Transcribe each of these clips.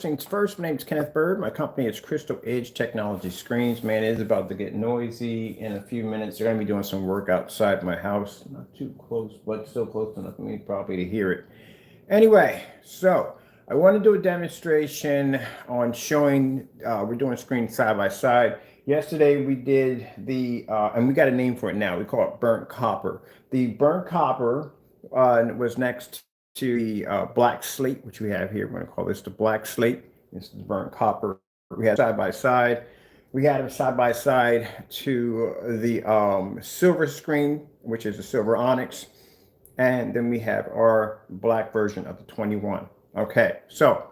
Things first, my name is Kenneth Bird. My company is Crystal Edge Technology Screens. Man, it is about to get noisy in a few minutes. They're going to be doing some work outside my house. Not too close, but still close enough for me probably to hear it. Anyway, so I want to do a demonstration on showing, we're doing screens side by side. Yesterday we did the, and we got a name for it now. We call it burnt copper. The burnt copper was next to the black slate, which we have here. We're going to call this the black slate. This is the burnt copper. We had side by side. We had them side by side to the silver screen, which is a silver Onyx. And then we have our black version of the 21. Okay, so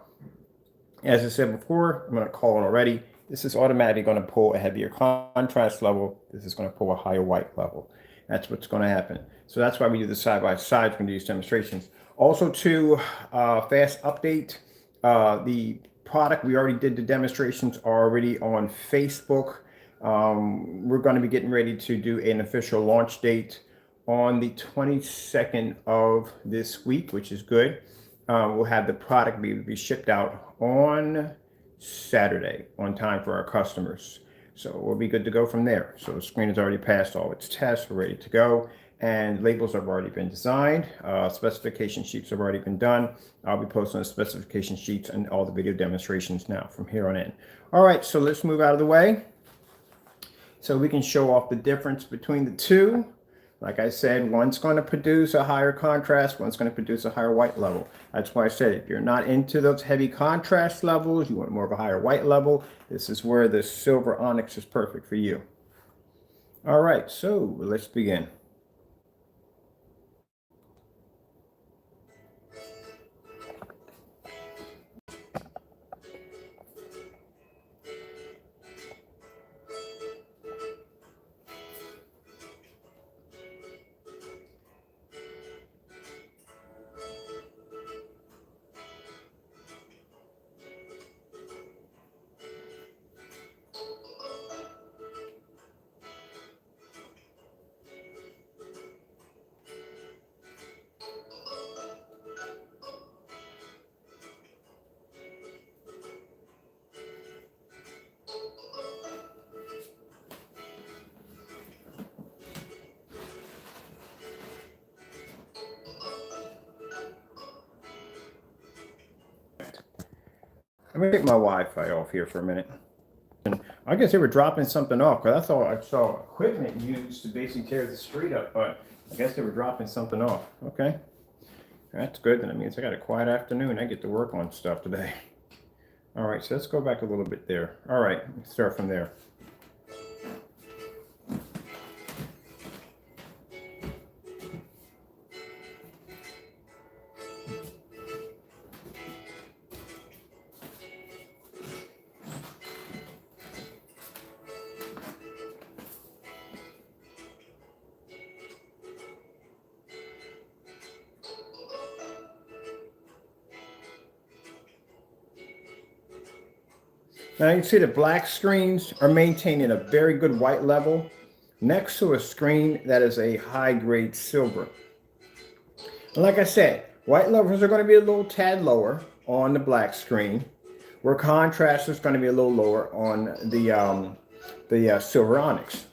as I said before, I'm going to call it already. This is automatically going to pull a heavier contrast level. This is going to pull a higher white level. That's what's going to happen. So that's why we do the side by side when we do these demonstrations. Also, to fast update, the product, we already did the demonstrations already on Facebook. We're going to be getting ready to do an official launch date on the 22nd of this week, which is good. We'll have the product be shipped out on Saturday on time for our customers. So we'll be good to go from there. So the screen has already passed all its tests. We're ready to go. And labels have already been designed. Specification sheets have already been done. I'll be posting the specification sheets and all the video demonstrations now from here on in. All right, so let's move out of the way so we can show off the difference between the two. Like I said, one's going to produce a higher contrast, one's going to produce a higher white level. That's why I said if you're not into those heavy contrast levels, you want more of a higher white level, this is where the silver Onyx is perfect for you. All right, so let's begin. I'm gonna take my Wi-Fi off here for a minute. And I guess they were dropping something off because I thought I saw equipment used to basically tear the street up, but I guess they were dropping something off. Okay, that's good. Then that means I got a quiet afternoon. I get to work on stuff today. All right, so let's go back a little bit there. All right, let's start from there. Now you can see the black screens are maintaining a very good white level next to a screen that is a high grade silver. And like I said, white levels are going to be a little tad lower on the black screen, where contrast is going to be a little lower on the silver Onyx.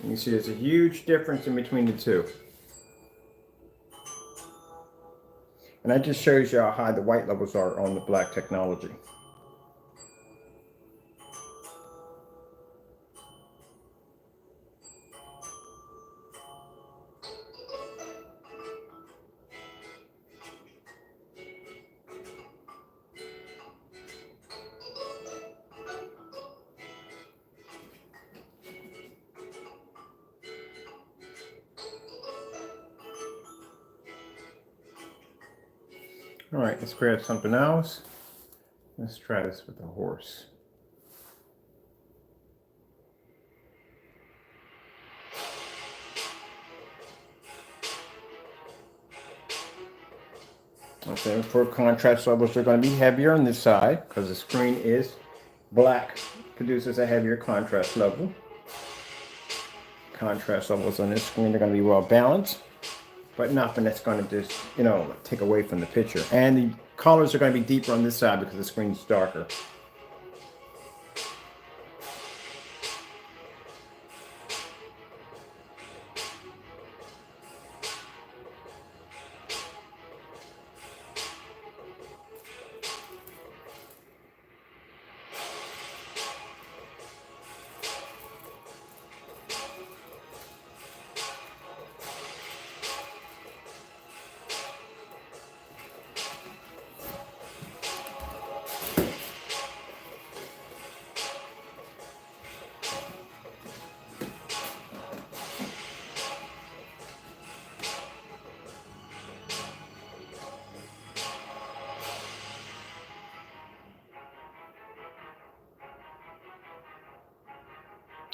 And you see there's a huge difference in between the two. And that just shows you how high the white levels are on the black technology. All right, let's grab something else. Let's try this with the horse. Okay, for contrast levels, they're going to be heavier on this side because the screen is black, produces a heavier contrast level. Contrast levels on this screen are going to be well balanced. but nothing that's going to just, take away from the picture. And colors are going to be deeper on this side because the screen's darker.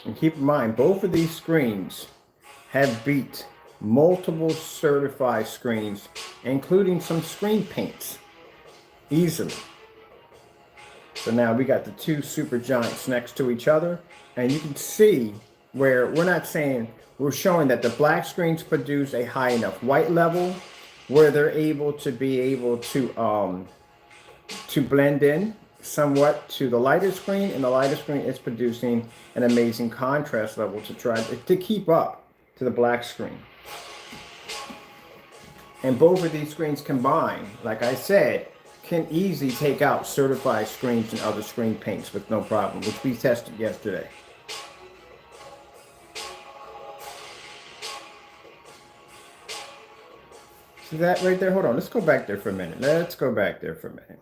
And keep in mind, both of these screens have beat multiple certified screens, including some screen paints, easily. So now we got the two super giants next to each other, and you can see where we're not saying, we're showing that the black screens produce a high enough white level where they're able to blend in somewhat to the lighter screen, and the lighter screen is producing an amazing contrast level to try to keep up to the black screen. And both of these screens combined, like I said, can easily take out certified screens and other screen paints with no problem, which we tested yesterday. See that right there? Hold on, let's go back there for a minute. Let's go back there for a minute.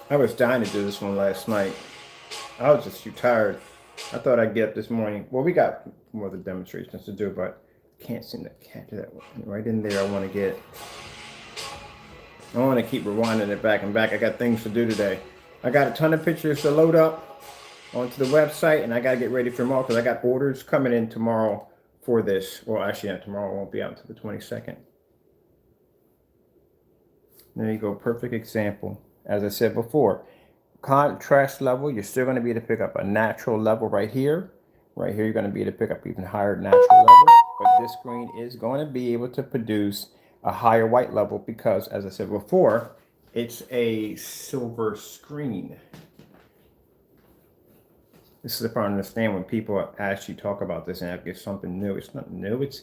I was dying to do this one last night. I was just too tired. I thought I'd get up this morning. Well, we got more of the demonstrations to do, but can't seem to catch that one. Right in there, I want to keep rewinding it back and back. I got things to do today. I got a ton of pictures to load up onto the website, and I got to get ready for tomorrow because I got orders coming in tomorrow for this. Well, actually, tomorrow won't be out until the 22nd. There you go. Perfect example. As I said before, contrast level, you're still going to be able to pick up a natural level right here. Right here, you're going to be able to pick up even higher natural level. But this screen is going to be able to produce a higher white level because, as I said before, it's a silver screen. This is if I understand when people actually talk about this and it's something new. It's not new. It's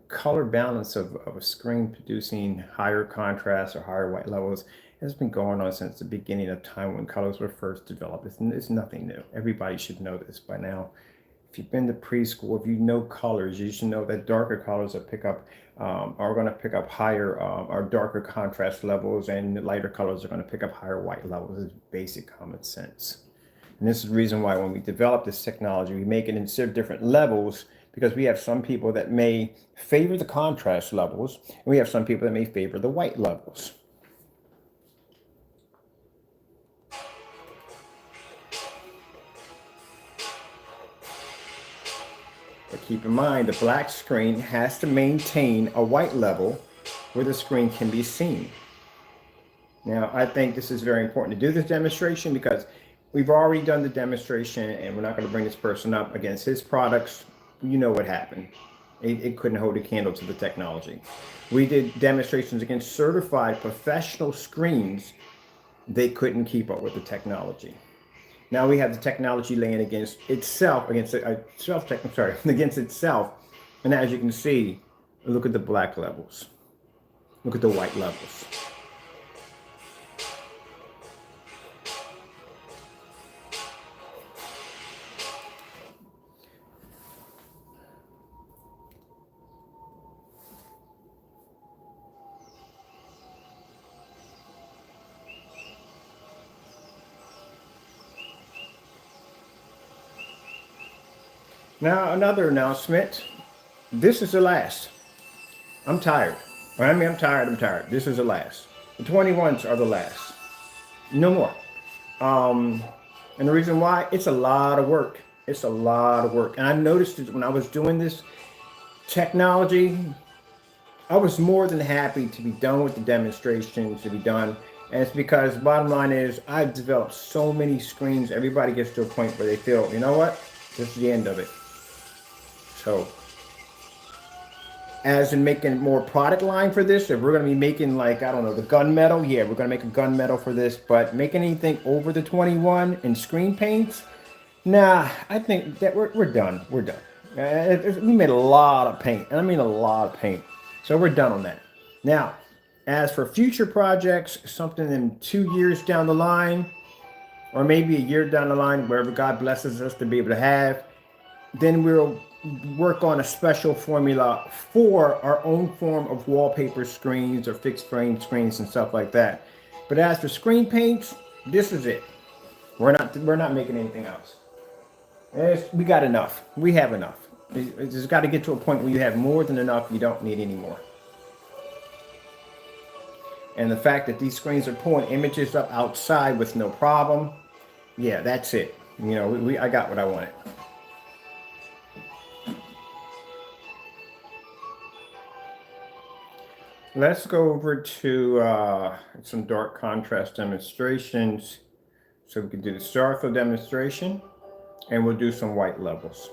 color balance of a screen producing higher contrast or higher white levels. Has been going on since the beginning of time when colors were first developed. It's nothing new. Everybody should know this by now. If you've been to preschool, if you know colors, you should know that darker colors are going to pick up higher or darker contrast levels, and lighter colors are going to pick up higher white levels. It's basic common sense. And this is the reason why when we develop this technology, we make it in different levels, because we have some people that may favor the contrast levels, and we have some people that may favor the white levels. But keep in mind, the black screen has to maintain a white level where the screen can be seen. Now, I think this is very important to do this demonstration because we've already done the demonstration, and we're not going to bring this person up against his products. You know what happened. It couldn't hold a candle to the technology. We did demonstrations against certified professional screens. They couldn't keep up with the technology. Now we have the technology laying against itself, against itself. And as you can see, look at the black levels. Look at the white levels. Now, another announcement. This is the last. I'm tired. I'm tired. This is the last. The 21s are the last. No more. And the reason why, it's a lot of work. It's a lot of work. And I noticed it when I was doing this technology. I was more than happy to be done with the demonstrations, to be done And it's because bottom line is I've developed so many screens, everybody gets to a point where they feel, you know what, this is the end of it. So as in making more product line for this, if we're going to be making like, I don't know, the gunmetal, yeah, we're going to make a gunmetal for this, but making anything over the 21 in screen paints, nah, I think that we're done. We're done. We made a lot of paint, and I mean a lot of paint. So we're done on that. Now, as for future projects, something in 2 years down the line, or maybe a year down the line, wherever God blesses us to be able to have, then we'll work on a special formula for our own form of wallpaper screens or fixed frame screens and stuff like that. But as for screen paints, this is it. We're not making anything else. We got enough. We have enough. It's just got to get to a point where you have more than enough. You don't need any more. And the fact that these screens are pulling images up outside with no problem, yeah, that's it. You know, I got what I wanted. Let's go over to some dark contrast demonstrations. So we can do the star fill demonstration, and we'll do some white levels.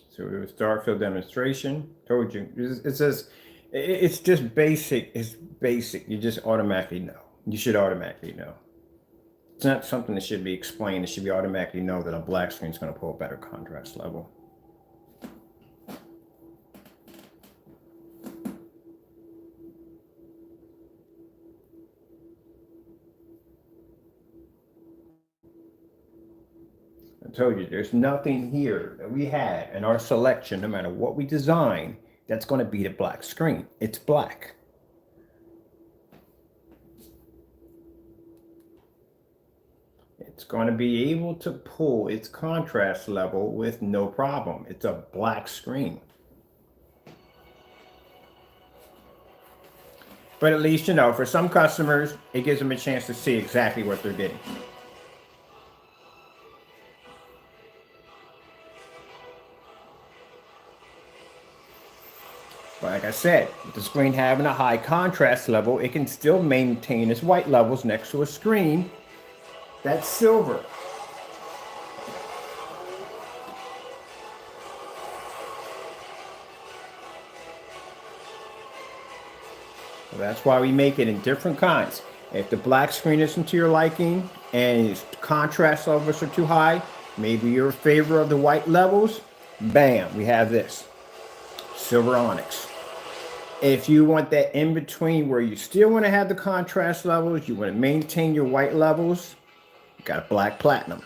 So we do a star fill demonstration. Told you, it says it's just basic. It's basic. You just automatically know. You should automatically know. It's not something that should be explained. It should be automatically know that a black screen is going to pull a better contrast level. I told you, there's nothing here that we had in our selection, no matter what we design, that's going to beat a black screen. It's black. It's going to be able to pull its contrast level with no problem. It's a black screen. But at least, you know, for some customers, it gives them a chance to see exactly what they're getting. But like I said, with the screen having a high contrast level, it can still maintain its white levels next to a screen that's silver. So that's why we make it in different kinds. If the black screen isn't to your liking and its contrast levels are too high, maybe you're in favor of the white levels, bam, we have this. Silver Onyx. If you want that in between where you still want to have the contrast levels, you want to maintain your white levels, you got a black platinum.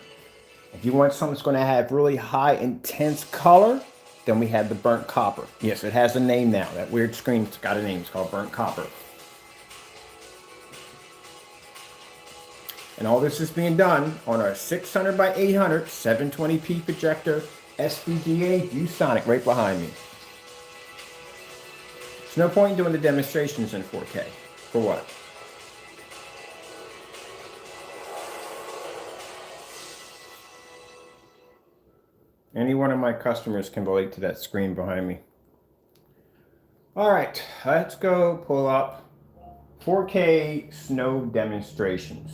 If you want something that's going to have really high intense color, then we have the burnt copper. Yes, it has a name now. That weird screen's got a name. It's called burnt copper. And all this is being done on our 600 by 800 720p projector SVGA ViewSonic right behind me. There's no point in doing the demonstrations in 4K. For what? Any one of my customers can relate to that screen behind me. All right, let's go pull up 4K snow demonstrations.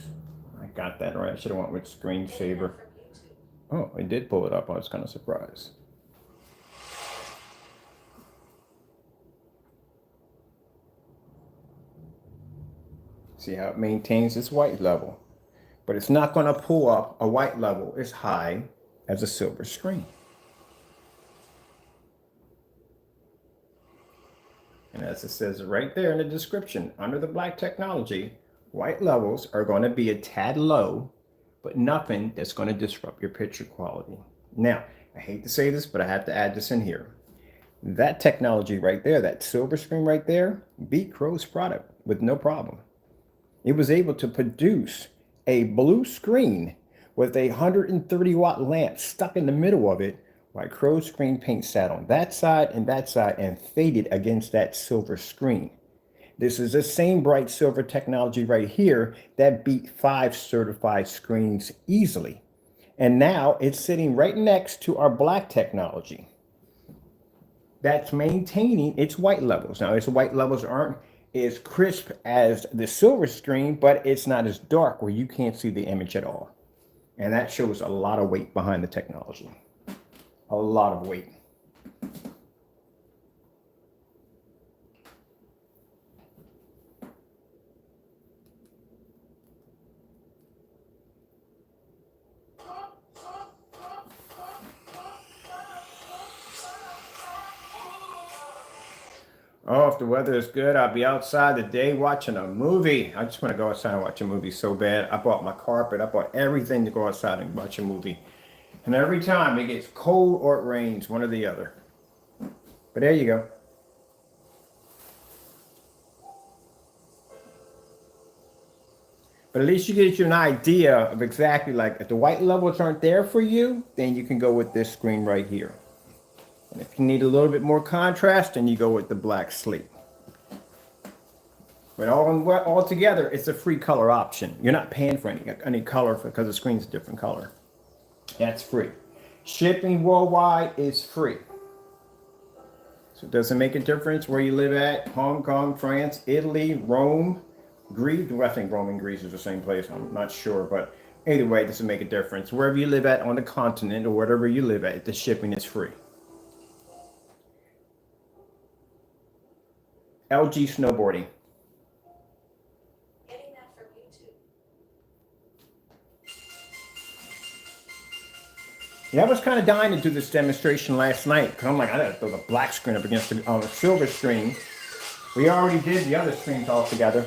I got that right. I should have went with screensaver. Oh, I did pull it up. I was kind of surprised. See how it maintains its white level. But it's not going to pull up a white level as high as a silver screen. And as it says right there in the description, under the black technology, white levels are going to be a tad low, but nothing that's going to disrupt your picture quality. Now, I hate to say this, but I have to add this in here. That technology right there, that silver screen right there, beat Crow's product with no problem. It was able to produce a blue screen with a 130 watt lamp stuck in the middle of it, while Crow's screen paint sat on that side and faded against that silver screen. This is the same bright silver technology right here that beat 5 certified screens easily. And now it's sitting right next to our black technology that's maintaining its white levels. Now, its white levels aren't is crisp as the silver screen, but it's not as dark where you can't see the image at all. And that shows a lot of weight behind the technology. A lot of weight. Oh, if the weather is good, I'll be outside today watching a movie. I just want to go outside and watch a movie so bad. I bought my carpet. I bought everything to go outside and watch a movie. And every time it gets cold or it rains, one or the other. But there you go. But at least you get you an idea of exactly, like, if the white levels aren't there for you, then you can go with this screen right here. And if you need a little bit more contrast, then you go with the black slate. But all together, it's a free color option. You're not paying for any color because the screen's a different color. That's free. Shipping worldwide is free. So it doesn't make a difference where you live at. Hong Kong, France, Italy, Rome, Greece. I think Rome and Greece is the same place. I'm not sure. But either way, it doesn't make a difference. Wherever you live at on the continent or wherever you live at, the shipping is free. LG snowboarding. Getting that from YouTube. Yeah, I was kind of dying to do this demonstration last night because I'm like, I gotta throw the black screen up against the silver screen. We already did the other screens all together.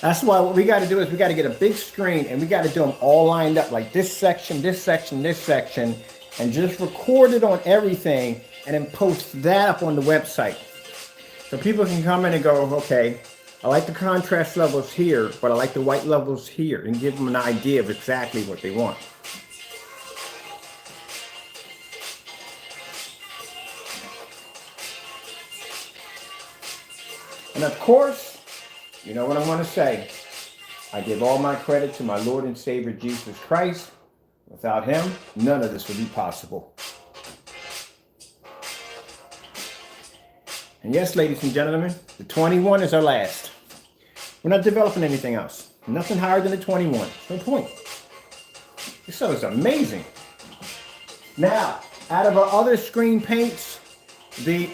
That's why what we got to do is we got to get a big screen and we got to do them all lined up, like this section, this section, this section, and just record it on everything and then post that up on the website. So people can come in and go, okay, I like the contrast levels here, but I like the white levels here, and give them an idea of exactly what they want. And of course, you know what I want to say. I give all my credit to my Lord and Savior Jesus Christ. Without him, none of this would be possible. And yes, ladies and gentlemen, the 21 is our last. We're not developing anything else. Nothing higher than the 21. No point. This stuff is amazing. Now, out of our other screen paints, the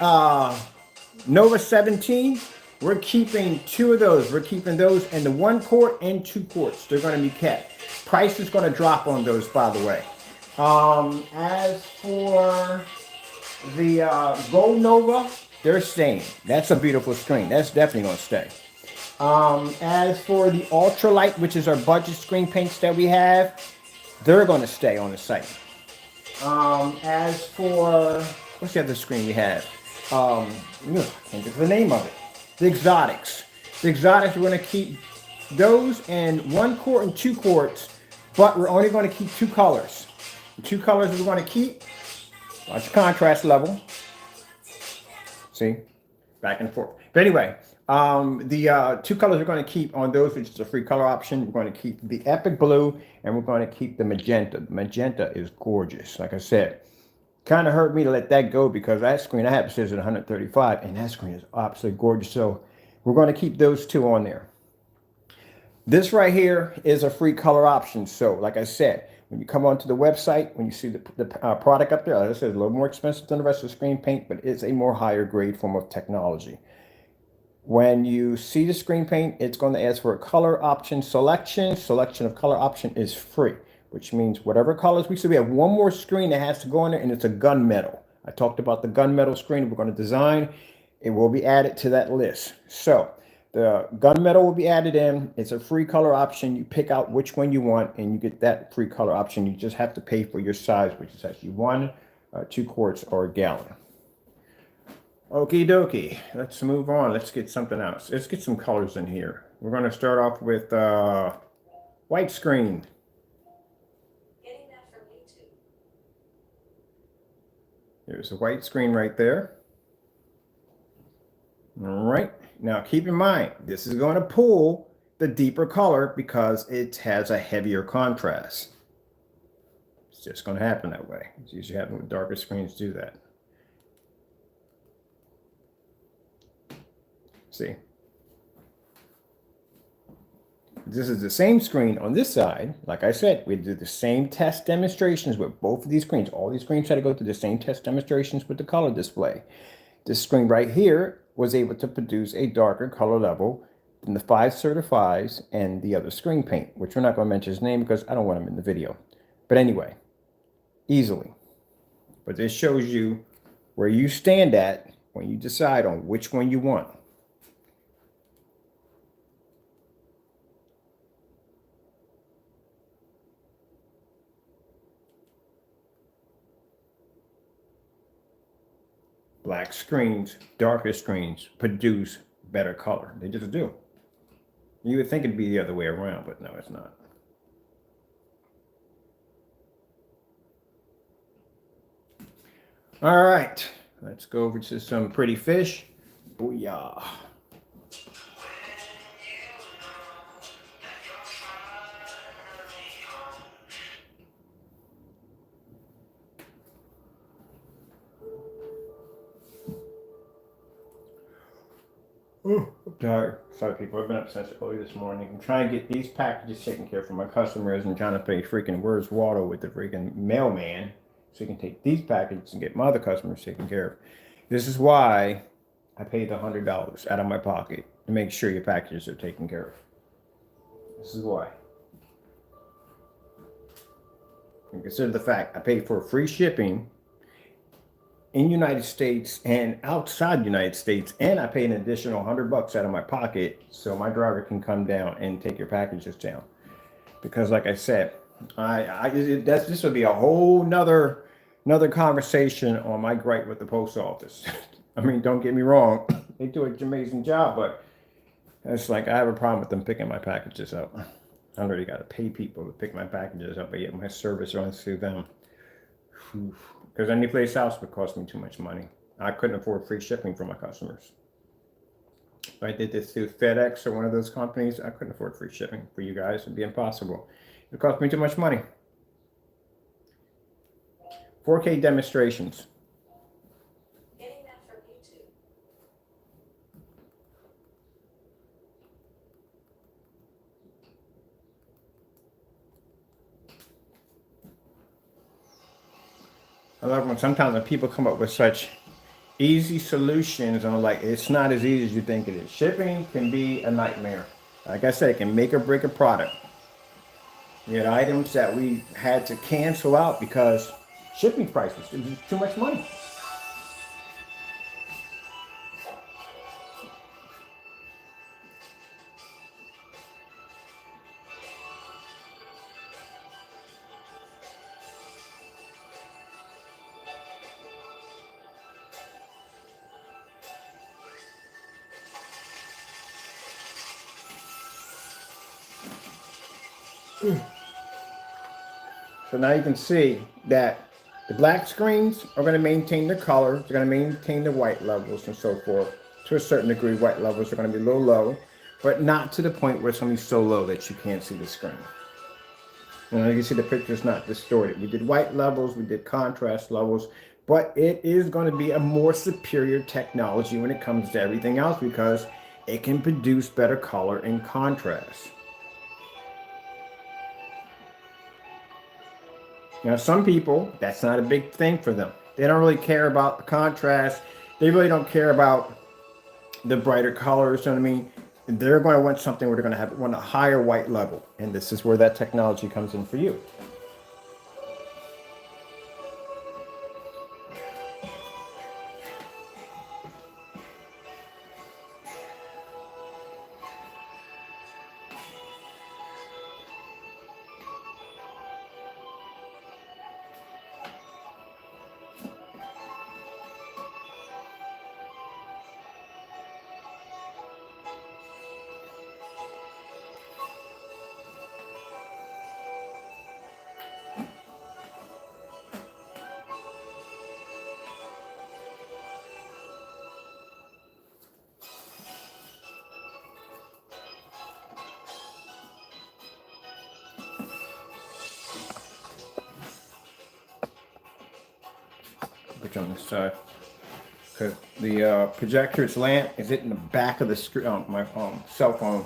Nova 17, we're keeping 2 of those. We're keeping those in the 1 quart and 2 quarts. They're going to be kept. Price is going to drop on those, by the way. As for the Gold Nova, they're staying. That's a beautiful screen. That's definitely going to stay. As for the ultralight, which is our budget screen paints that we have, they're going to stay on the site. As for, what's the other screen we have? I can't think of the name of it. The exotics. The exotics, we're going to keep those in 1 quart and 2 quarts, but we're only going to keep 2 colors. The 2 colors we're going to keep, watch the contrast level. See, back and forth. But anyway, the 2 colors we're going to keep on those, which is a free color option. We're going to keep the Epic Blue, and we're going to keep the Magenta. The Magenta is gorgeous. Like I said, kind of hurt me to let that go because that screen I have says at 135, and that screen is absolutely gorgeous. So we're going to keep those 2 on there. This right here is a free color option. So like I said, when you come onto the website, when you see the product up there, like I said, it's a little more expensive than the rest of the screen paint, but it's a more higher grade form of technology. When you see the screen paint, it's going to ask for a color option selection. Selection of color option is free, which means whatever colors we see. We have 1 more screen that has to go in there, and it's a gunmetal. I talked about the gunmetal screen we're going to design. It will be added to that list. So the gunmetal will be added in. It's a free color option. You pick out which one you want, and you get that free color option. You just have to pay for your size, which is actually 1, 2 quarts, or a gallon. Okie dokie. Let's move on. Let's get something else. Let's get some colors in here. We're going to start off with white screen. Getting that from YouTube. There's a white screen right there. All right. Now keep in mind, this is going to pull the deeper color because it has a heavier contrast. It's just going to happen that way. It's usually happening with darker screens do that. See? This is the same screen on this side. Like I said, we did the same test demonstrations with both of these screens. All these screens had to go through the same test demonstrations with the color display. This screen right here was able to produce a darker color level than the 5 certifies and the other screen paint, which we're not going to mention his name because I don't want him in the video. But anyway, easily. But this shows you where you stand at when you decide on which one you want. Black screens, darker screens produce better color. They just do. You would think it'd be the other way around, but no, it's not. All right, let's go over to some pretty fish. Booyah. Oh, I'm tired. Sorry, people. I've been up since early this morning. I'm trying to get these packages taken care of for my customers and trying to pay freaking Where's Waldo with the freaking mailman so he can take these packages and get my other customers taken care of. This is why I paid the $100 out of my pocket to make sure your packages are taken care of. This is why. And consider the fact I paid for free shipping in United States and outside the United States, and I paid an additional $100 out of my pocket so my driver can come down and take your packages down. Because like I said, this would be a whole nother conversation on my gripe with the post office. I mean, don't get me wrong, they do an amazing job, but it's like I have a problem with them picking my packages up. I already got to pay people to pick my packages up, but yet my service runs through them. Because any place else would cost me too much money. I couldn't afford free shipping for my customers. If I did this through FedEx or one of those companies, I couldn't afford free shipping for you guys. It'd be impossible. It cost me too much money. 4K demonstrations. Getting that from YouTube. I love when sometimes people come up with such easy solutions and I'm like, it's not as easy as you think it is. Shipping can be a nightmare. Like I said, it can make or break a product. We had items that we had to cancel out because shipping prices, it was too much money. So now you can see that the black screens are going to maintain the color, they're going to maintain the white levels and so forth. To a certain degree, white levels are going to be a little low, but not to the point where it's going to be so low that you can't see the screen. You know, you can see the picture's not distorted. We did white levels, we did contrast levels, but it is going to be a more superior technology when it comes to everything else because it can produce better color and contrast. Now, some people, that's not a big thing for them. They don't really care about the contrast. They really don't care about the brighter colors. You know what I mean? They're going to want something where they're going to want a higher white level. And this is where that technology comes in for you. Put you on this side. Because the projector's lamp is in the back of the screen on my cell phone.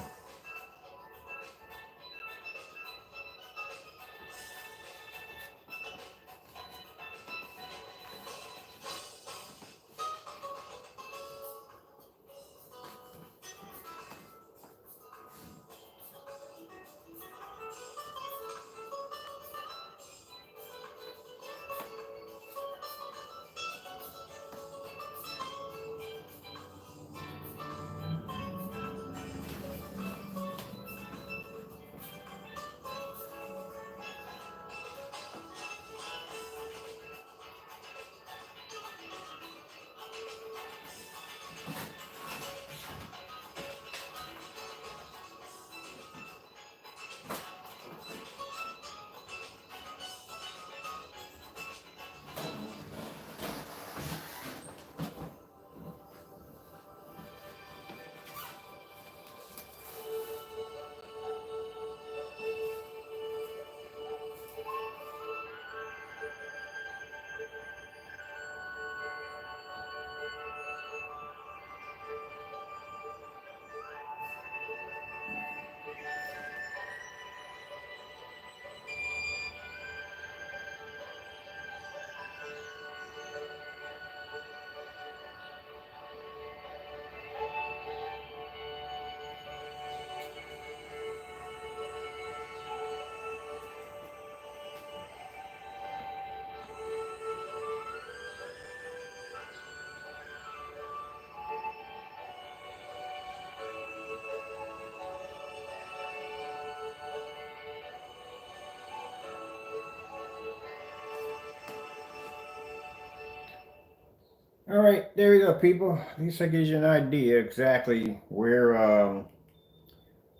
All right, there we go, people. At least that gives you an idea exactly where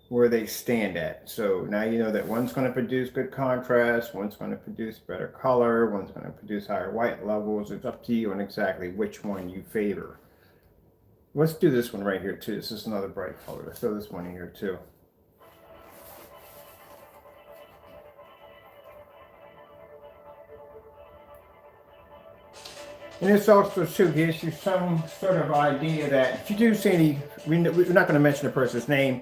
they stand at. So now you know that one's going to produce good contrast, one's going to produce better color, one's going to produce higher white levels. It's up to you on exactly which one you favor. Let's do this one right here too. This is another bright color. Let's throw this one in here too. And this also too gives you some sort of idea that if you do see any, we're not going to mention the person's name,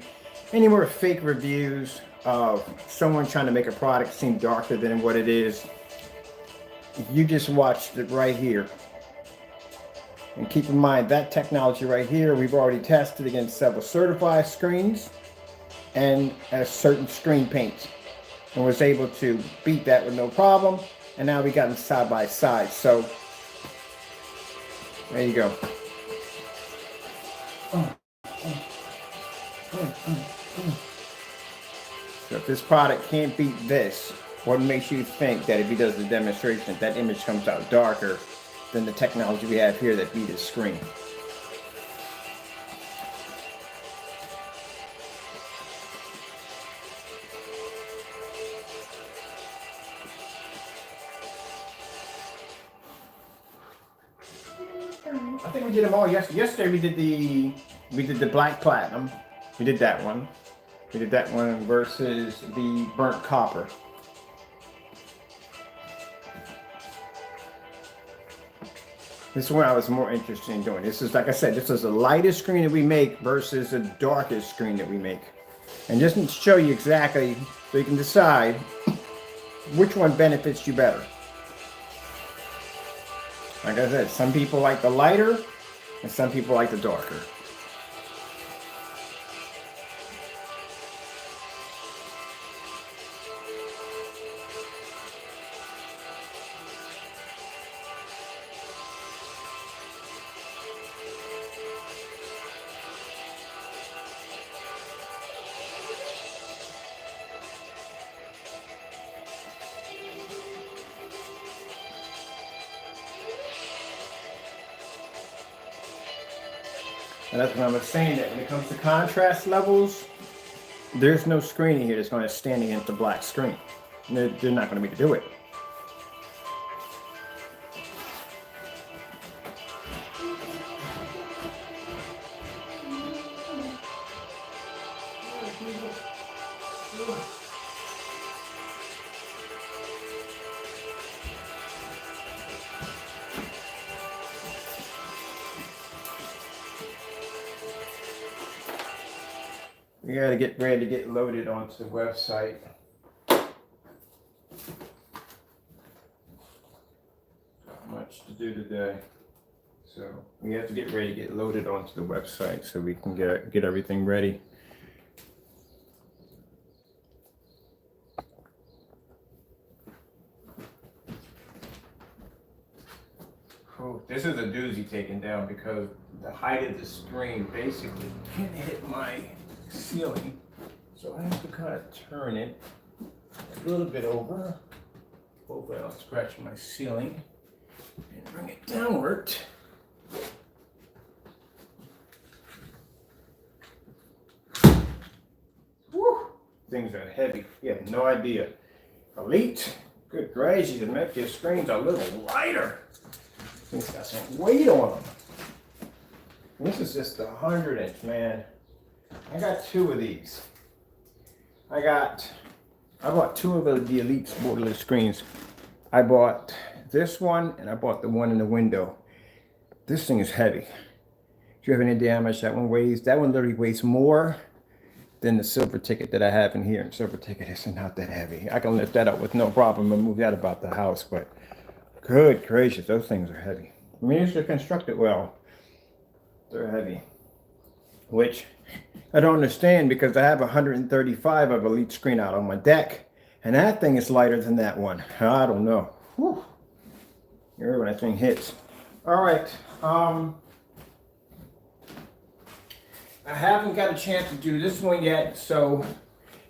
any more fake reviews of someone trying to make a product seem darker than what it is, you just watched it right here. And keep in mind that technology right here, we've already tested against several certified screens and a certain screen paint, and was able to beat that with no problem. And now we got them side by side. So there you go. So if this product can't beat this, what makes you think that if he does the demonstration, that image comes out darker than the technology we have here that beat his screen? I think we did them all yesterday. We did the black platinum. We did that one. We did that one versus the burnt copper. This is where I was more interested in doing. This is, like I said, this is the lightest screen that we make versus the darkest screen that we make. And just to show you exactly, so you can decide which one benefits you better. Like I said, some people like the lighter and some people like the darker. And that's what I was saying, that when it comes to contrast levels, there's no screen in here that's going to stand against the black screen. They're not going to be able to do it. We gotta get ready to get loaded onto the website. Not much to do today. So we have to get ready to get loaded onto the website so we can get everything ready. Oh, this is a doozy taken down because the height of the screen basically can't hit my ceiling. So I have to kind of turn it a little bit over. Hopefully I'll scratch my ceiling and bring it downward. Woo! Things are heavy. You have no idea. Elite, good gracious, to make your screens a little lighter. Things got some weight on them. This is just a 100-inch, man. I got two of these. I bought two of the Elite borderless screens. I bought this one and I bought the one in the window. This thing is heavy. Do you have any idea how much that one weighs? That one literally weighs more than the silver ticket that I have in here. And silver ticket is not that heavy. I can lift that up with no problem and move that about the house, but good gracious, those things are heavy. I mean, they're constructed well. They're heavy. Which I don't understand because I have 135 of Elite screen out on my deck. And that thing is lighter than that one. I don't know. Whew. You hear when that thing hits. All right. I haven't got a chance to do this one yet, so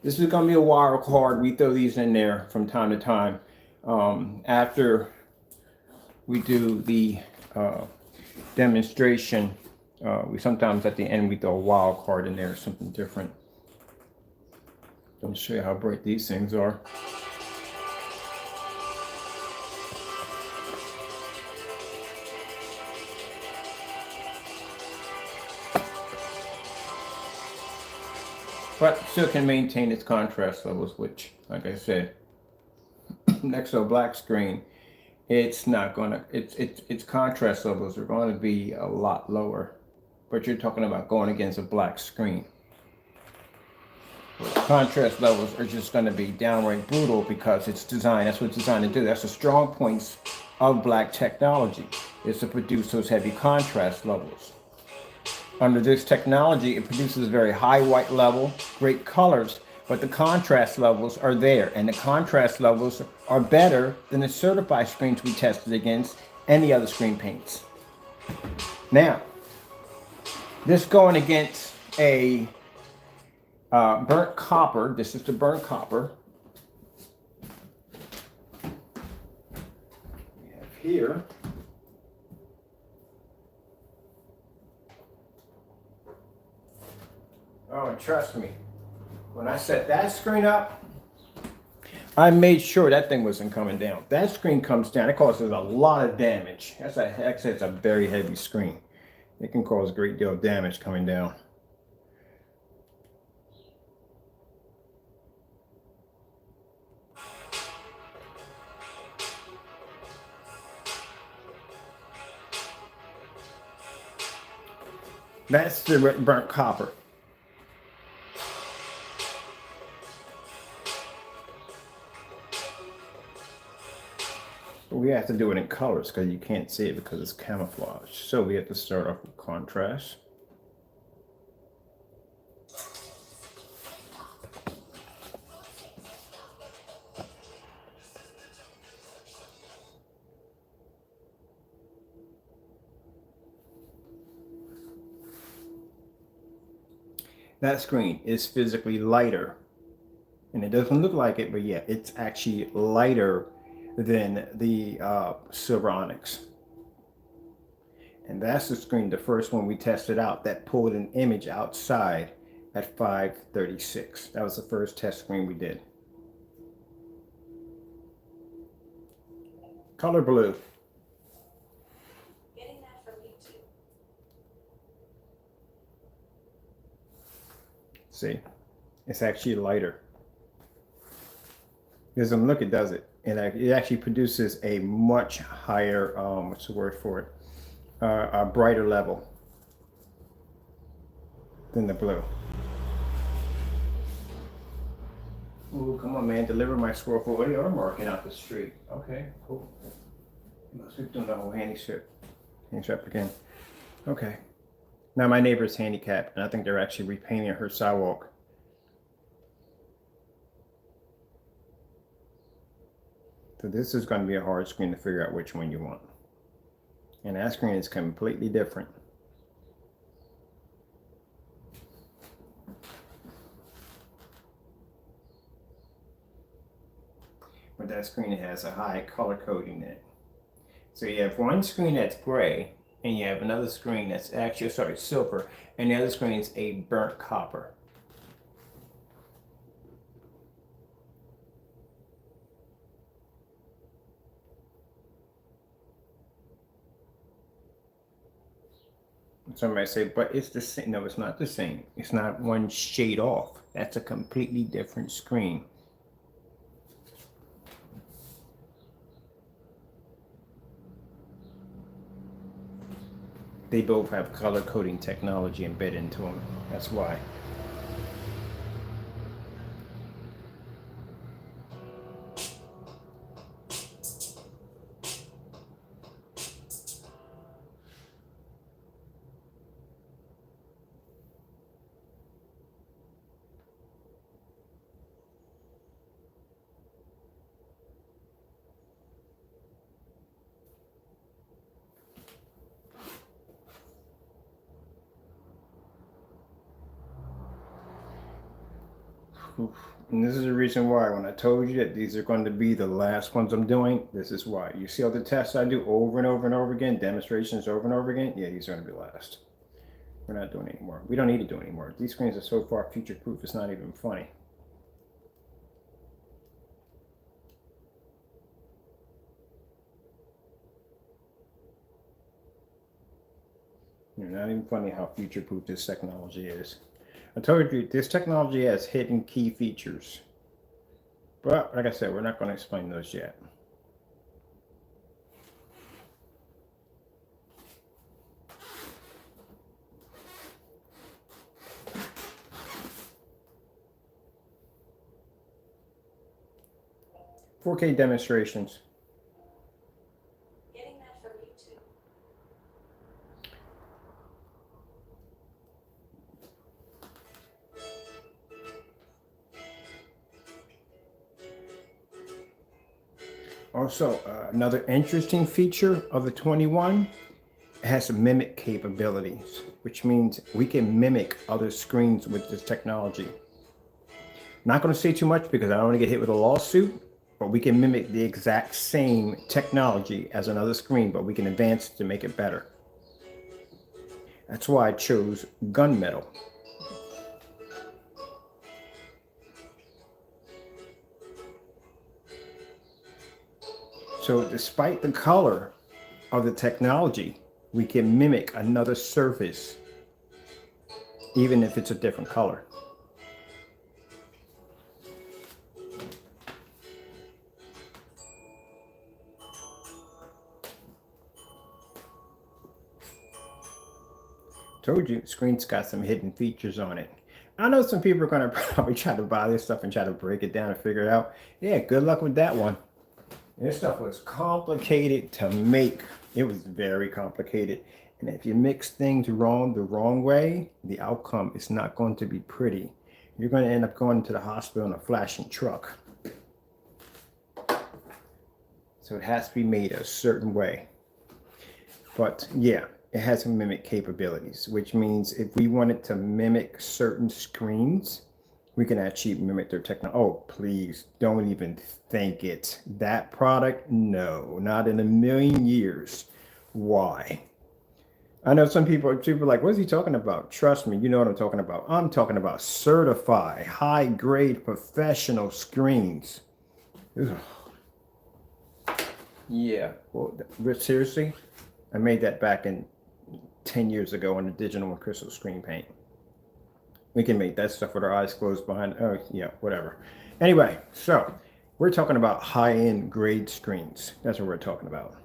this is going to be a wild card. We throw these in there from time to time. After we do the demonstration, we sometimes at the end we throw a wild card in there, something different. Let me show you how bright these things are. But still can maintain its contrast levels, which, like I said, next to a black screen, it's not gonna, its contrast levels are going to be a lot lower. But you're talking about going against a black screen. Contrast levels are just going to be downright brutal because it's designed, that's what it's designed to do. That's the strong points of black technology, is to produce those heavy contrast levels. Under this technology, it produces very high white level, great colors, but the contrast levels are there, and the contrast levels are better than the certified screens we tested against any other screen paints. Now, this going against a burnt copper. This is the burnt copper. We have here. Oh, and trust me, when I set that screen up, I made sure that thing wasn't coming down. That screen comes down, it causes a lot of damage. Actually, it's a very heavy screen. It can cause a great deal of damage coming down. That's the burnt copper. But we have to do it in colors because you can't see it because it's camouflage. So we have to start off with contrast. That screen is physically lighter, and it doesn't look like it, but yeah, it's actually lighter than the Silver Onyx. And that's the screen, the first one we tested out, that pulled an image outside at 536. That was the first test screen we did. Color blue. Getting that from YouTube. See, it's actually lighter. Doesn't look, it does it. And it actually produces a much higher, what's the word for it? A brighter level than the blue. Ooh, come on, man. Deliver my squirrel for the other market out the street. Okay, cool. Must be doing the whole handy strap again. Okay. Now my neighbor's handicapped, and I think they're actually repainting her sidewalk. So this is going to be a hard screen to figure out which one you want. And that screen is completely different. But that screen has a high color coding in it. So you have one screen that's gray, and you have another screen that's actually, sorry, silver, and the other screen is a burnt copper. Somebody say, but it's the same. No, it's not the same. It's not one shade off. That's a completely different screen. They both have color coding technology embedded into them. That's why. And this is the reason why when I told you that these are going to be the last ones I'm doing, this is why. You see all the tests I do over and over and over again, demonstrations over and over again? Yeah, these are going to be last. We're not doing anymore. We don't need to do anymore. These screens are so far future-proof, it's not even funny. Not even funny how future-proof this technology is. I told you, this technology has hidden key features. But, like I said, we're not going to explain those yet. "4K demonstrations." Getting that from YouTube. Also, another interesting feature of the 21, it has mimic capabilities, which means we can mimic other screens with this technology. Not going to say too much because I don't want to get hit with a lawsuit, but we can mimic the exact same technology as another screen, but we can advance to make it better. That's why I chose gunmetal. So despite the color of the technology, we can mimic another surface, even if it's a different color. Told you, the screen's got some hidden features on it. I know some people are going to probably try to buy this stuff and try to break it down and figure it out. Yeah, good luck with that one. This stuff was complicated to make. It was very complicated. And if you mix things the wrong way, the outcome is not going to be pretty. You're going to end up going to the hospital in a flashing truck. So it has to be made a certain way. But yeah, it has some mimic capabilities, which means if we wanted to mimic certain screens, we can actually mimic their technology. Oh, please don't even think it. That product, no, not in a million years. Why? I know some people are like, what is he talking about? Trust me, you know what I'm talking about. I'm talking about certified, high-grade professional screens. Ugh. Yeah, well, seriously, I made that back in 10 years ago on a digital and crystal screen paint. We can make that stuff with our eyes closed behind. Oh, yeah, whatever. Anyway, so we're talking about high-end grade screens. That's what we're talking about.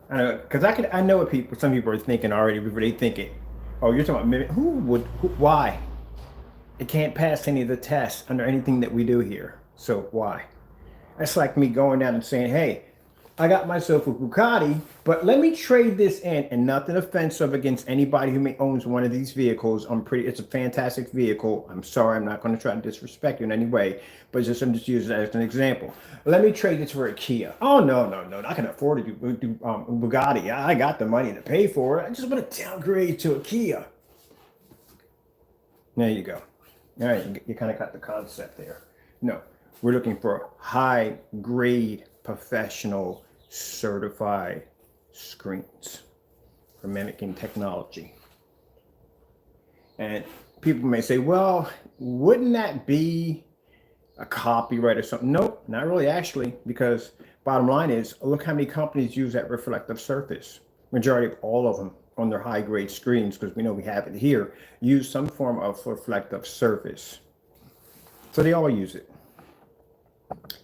I know, because I know what some people are thinking already before they think it. Oh, you're talking about why? It can't pass any of the tests under anything that we do here. So why? That's like me going down and saying, hey, I got myself a Bugatti, but let me trade this in, and nothing offensive against anybody who owns one of these vehicles. It's a fantastic vehicle. I'm sorry, I'm not going to try to disrespect you in any way, but I'm just using it as an example. Let me trade this for a Kia. Oh, no, I can afford to do Bugatti. I got the money to pay for it. I just want to downgrade to a Kia. There you go. All right, you kind of got the concept there. No, we're looking for high grade, professional, certified screens for mimicking technology. And people may say, well, wouldn't that be a copyright or something? Nope, not really actually, because bottom line is, look how many companies use that reflective surface. Majority of all of them on their high grade screens, because we know we have it here, use some form of reflective surface. So they all use it.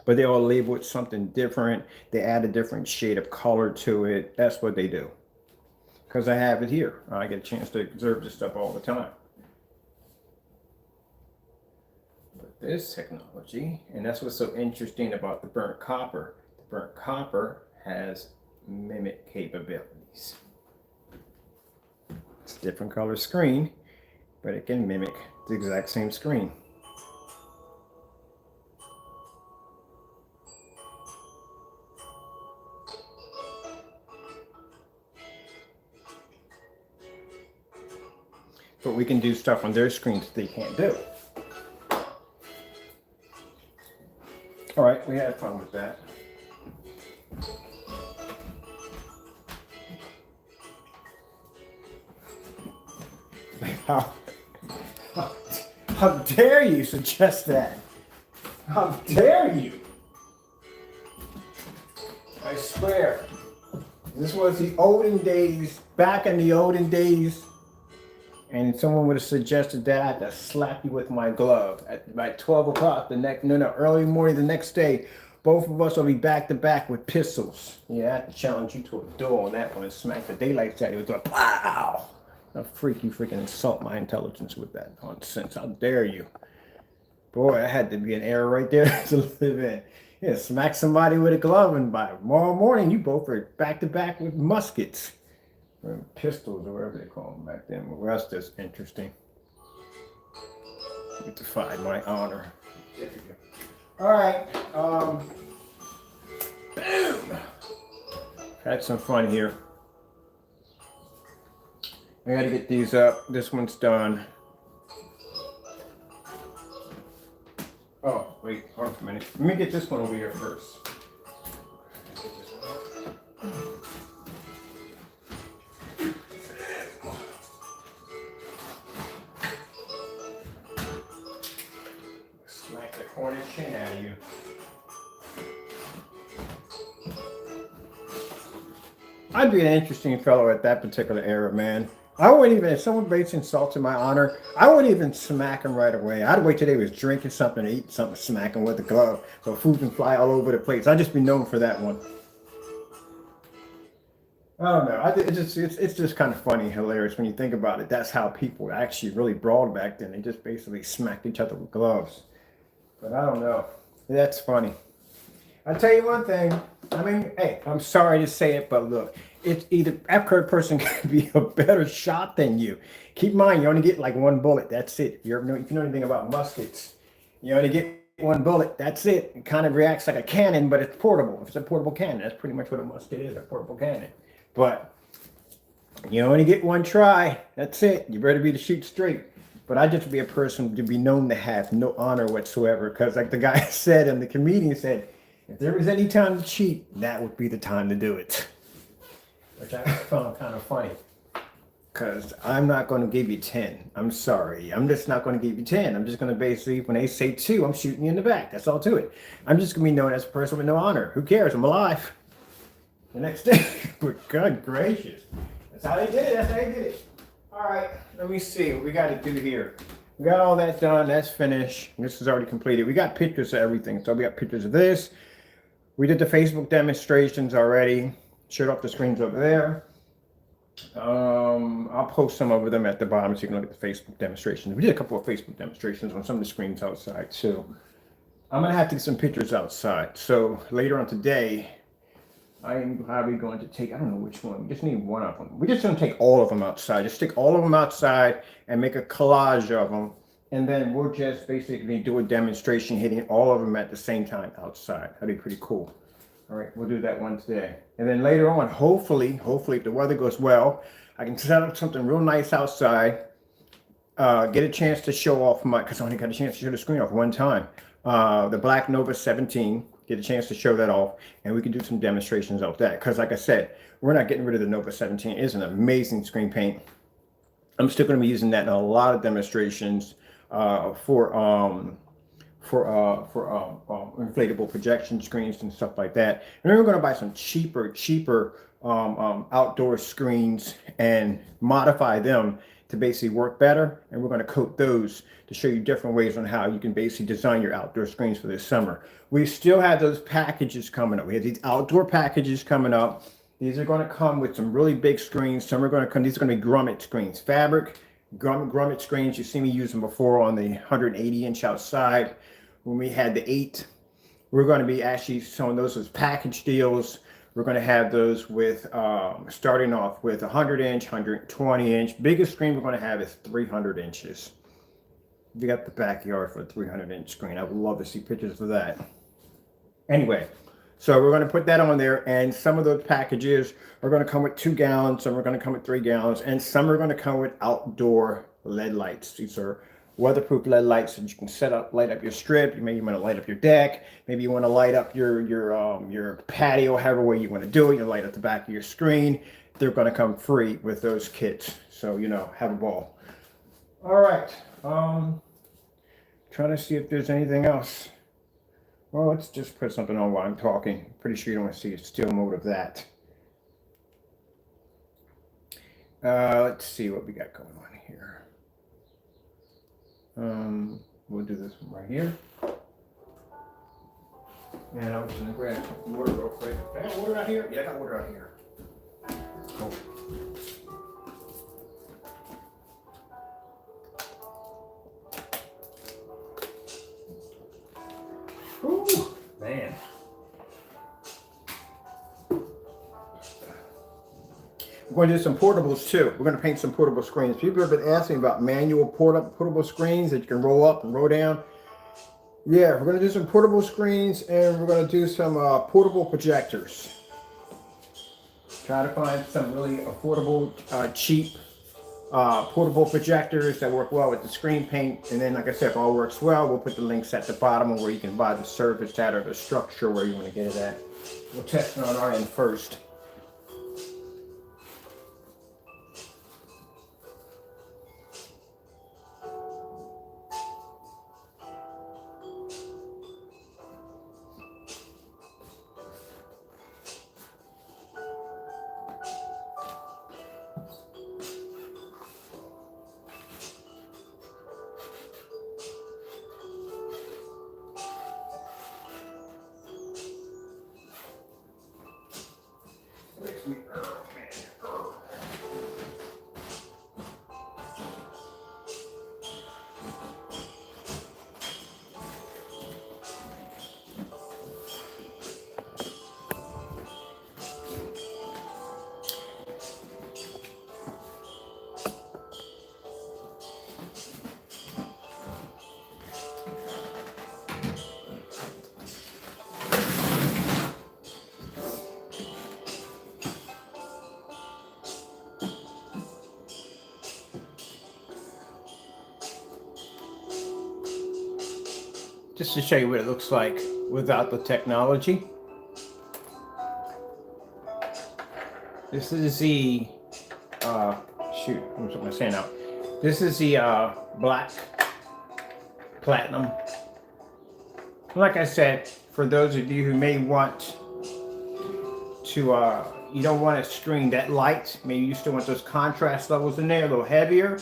But they all label it something different. They add a different shade of color to it. That's what they do. Because I have it here. I get a chance to observe this stuff all the time. But this technology, and that's what's so interesting about the burnt copper. The burnt copper has mimic capabilities. It's a different color screen, but it can mimic the exact same screen. But we can do stuff on their screens that they can't do. All right, we had fun with that. How dare you suggest that? How dare you? I swear. This was the olden days, back in the olden days. And someone would have suggested that I had to slap you with my glove at about 12 o'clock early morning the next day. Both of us will be back to back with pistols. Yeah, I have to challenge you to a duel on that one and smack the daylights out of you with a pow! I'll freaking insult my intelligence with that nonsense. How dare you? Boy, that had to be an error right there to live in. Yeah, smack somebody with a glove, and by tomorrow morning, you both are back to back with muskets. Or pistols, or whatever they call them back then. Well, that's just interesting. You defied my honor. There we go. All right. Boom. Had some fun here. I gotta get these up. This one's done. Oh, wait, hold on a minute. Let me get this one over here first. Smack the corner chin out of you. I'd be an interesting fellow at that particular era, man. I wouldn't even, if someone based insults in my honor, I wouldn't even smack him right away. I'd wait till they was drinking something, eating something, smack him with the glove, so food can fly all over the place. I'd just be known for that one. I don't know. It's just kind of funny, hilarious when you think about it. That's how people actually really brawled back then. They just basically smacked each other with gloves. But I don't know. That's funny. I'll tell you one thing. I mean, hey, I'm sorry to say it, but look, it's either that person can be a better shot than you. Keep in mind, you only get like one bullet. That's it. If you know anything about muskets, you only get one bullet. That's it. It kind of reacts like a cannon, but it's portable. If it's a portable cannon, that's pretty much what a musket is, a portable cannon. But you only get one try. That's it. You better be to shoot straight. But I just be a person to be known to have no honor whatsoever. Because like the guy said, and the comedian said, if there was any time to cheat, that would be the time to do it. Which I found kind of funny. Because I'm not going to give you 10. I'm sorry. I'm just not going to give you 10. I'm just going to basically, when they say 2, I'm shooting you in the back. That's all to it. I'm just going to be known as a person with no honor. Who cares? I'm alive. The next day. But God gracious. That's how they did it. That's how they did it. All right. Let me see what we got to do here. We got all that done. That's finished. This is already completed. We got pictures of everything. So we got pictures of this. We did the Facebook demonstrations already. Showed off the screens over there. I'll post some of them at the bottom so you can look at the Facebook demonstrations. We did a couple of Facebook demonstrations on some of the screens outside, so I'm gonna have to get some pictures outside. So later on today, I am probably going to take, I don't know which one, we just need one of them. We're just gonna take all of them outside, just take all of them outside and make a collage of them. And then we'll just basically do a demonstration hitting all of them at the same time outside. That'd be pretty cool. All right, we'll do that one today. And then later on, hopefully, if the weather goes well, I can set up something real nice outside, get a chance to show off because I only got a chance to show the screen off one time. The Black Nova 17, get a chance to show that off, and we can do some demonstrations of that. Because like I said, we're not getting rid of the Nova 17. It's an amazing screen paint. I'm still going to be using that in a lot of demonstrations for inflatable projection screens and stuff like that. And then we're going to buy some cheaper outdoor screens and modify them to basically work better. And we're going to coat those to show you different ways on how you can basically design your outdoor screens for this summer. We still have those packages coming up. We have these outdoor packages coming up. These are going to come with some really big screens. Some are going to come, these are going to be grommet screens, fabric grommet screens. You've seen me use them before on the 180-inch outside. When we had the 8, we're going to be actually showing those as package deals. We're going to have those with, starting off with 100-inch, 120-inch. Biggest screen we're going to have is 300 inches. We got the backyard for a 300-inch screen. I would love to see pictures of that. Anyway, so we're going to put that on there, and some of those packages are going to come with 2 gallons, some are going to come with 3 gallons, and some are going to come with outdoor LED lights. These are weatherproof LED lights that you can light up your strip. Maybe you want to light up your deck. Maybe you want to light up your patio, however way you want to do it. You light up the back of your screen. They're going to come free with those kits. So, you know, have a ball. All right. Trying to see if there's anything else. Well, let's just put something on while I'm talking. Pretty sure you don't want to see a still mode of that. Let's see what we got going on here. We'll do this one right here. And I'm just gonna grab some water real quick. I got water out here? Yeah, I got water out here. Cool. Ooh, man. We're going to do some portables too. We're going to paint some portable screens. People have been asking about manual portable screens that you can roll up and roll down. Yeah, we're going to do some portable screens, and we're going to do some portable projectors. Try to find some really affordable, cheap portable projectors that work well with the screen paint. And then, like I said, if all works well, we'll put the links at the bottom where you can buy the surface at or the structure where you want to get it at. We'll test it on our end first. Just to show you what it looks like without the technology. This is the, shoot, I'm putting my sand out. This is the black platinum. Like I said, for those of you who may want to, you don't want a screen that light, maybe you still want those contrast levels in there, a little heavier.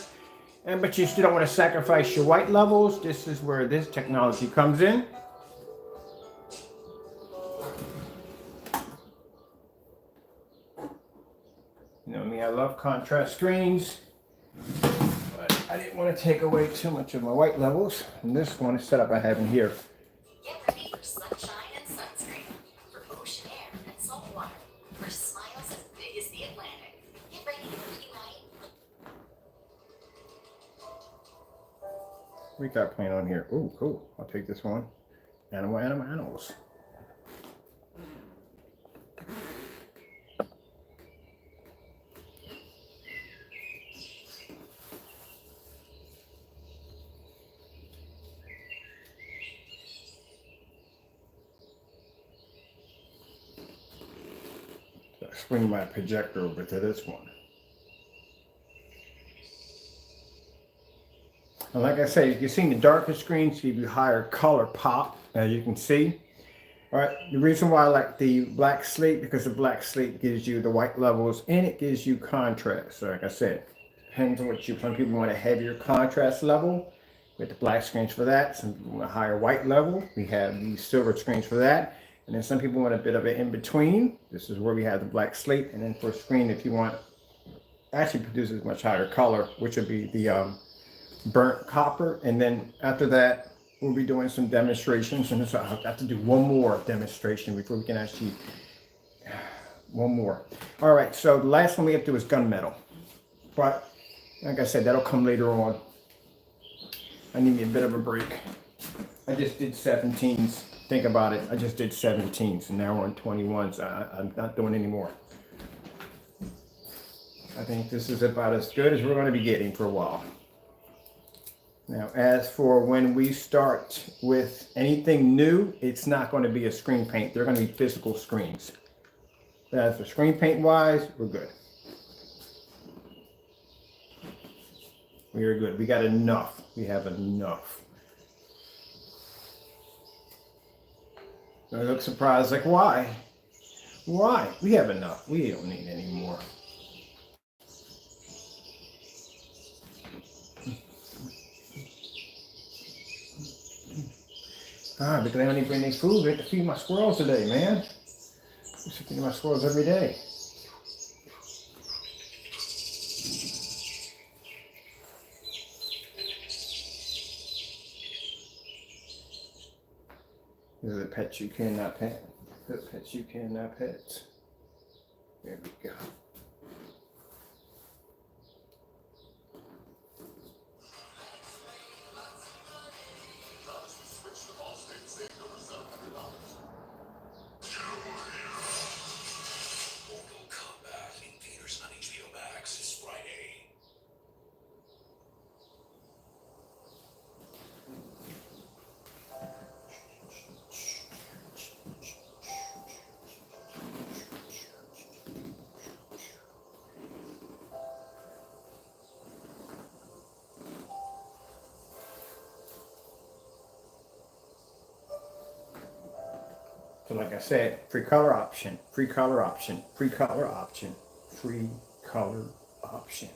But you still don't want to sacrifice your white levels. This is where this technology comes in. You know me, I love contrast screens, but I didn't want to take away too much of my white levels. And this one is setup I have in here. Get ready for sunshine and sunscreen, for ocean air and salt water, for smiles as big as the Atlantic. Get ready to unite. We got playing on here. Ooh, cool. I'll take this one. Animals. Swing my projector over to this one. And like I say, you can see the darker screens give you higher color pop, as you can see. All right, the reason why I like the black slate, because the black slate gives you the white levels and it gives you contrast. So like I said, depends on what some people want a heavier contrast level with the black screens for that. Some people want a higher white level. We have these silver screens for that. And then some people want a bit of an in-between. This is where we have the black slate. And then for screen, if you want, actually produces much higher color, which would be the burnt copper. And then after that, we'll be doing some demonstrations. And so I'll have to do one more demonstration before we can actually, one more. All right, so the last one we have to do is gunmetal. But like I said, that'll come later on. I need me a bit of a break. I just did 17s. Think about it. I just did 17s and now we're on 21s. I'm not doing any more. I think this is about as good as we're going to be getting for a while. Now, as for when we start with anything new, it's not going to be a screen paint. They're going to be physical screens. But as for screen paint wise, we're good. We are good. We got enough. We have enough. I look surprised, like, why? Why? We have enough. We don't need any more. Because I only bring any food. I have to feed my squirrels today, man. I should feed my squirrels every day. These are the pets you cannot pet. The pets you cannot pet. There we go. So like I said, free color option, free color option, free color option, free color option.